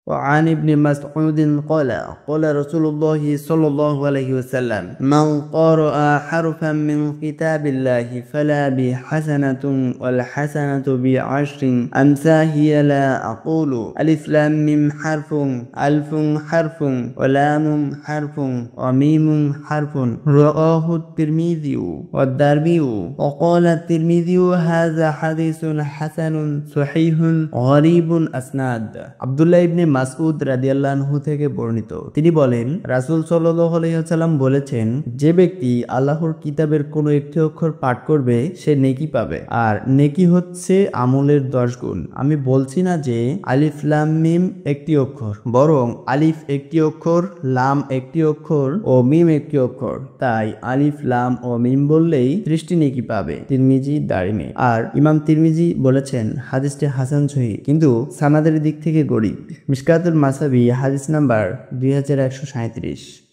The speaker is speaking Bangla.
وعن ابن مسعود قال قال رسول الله صلى الله عليه وسلم من قرأ حرفا من كتاب الله فلا بحسنة والحسنة بعشر أمثالها لا أقول ألف لام ميم حرف ألف حرف ولام حرف وميم حرف رواه الترمذي والدارمي وقال الترمذي هذا حديث حسن صحيح غريب أسناد আব্দুল্লাহ ইবনে মাসউদ রাদিয়াল্লাহু আনহু থেকে বর্ণিত, তিনি বলেন রাসূল সাল্লাল্লাহু আলাইহি ওয়াসাল্লাম বলেছেন, যে ব্যক্তি আল্লাহর কিতাবের কোনো একটি অক্ষর পাঠ করবে সে নেকি পাবে, আর নেকি হচ্ছে আমলের 10 গুণ। আমি বলছি না যে আলিফ লাম মিম একটি অক্ষর, বরং আলিফ একটি অক্ষর, লাম একটি অক্ষর ও মিম একটি অক্ষর, তাই আলিফ লাম ও মিম বললেই 30টি নেকি পাবে। তিরমিজি, দারিমি। আর ইমাম তিরমিজি বলেছেন হাদিসটি হাসান সহিহ, কিন্তু সানাদের দিক থেকে গরীব। মিশকাতুল মাসাবি হাদিস নাম্বার 2137।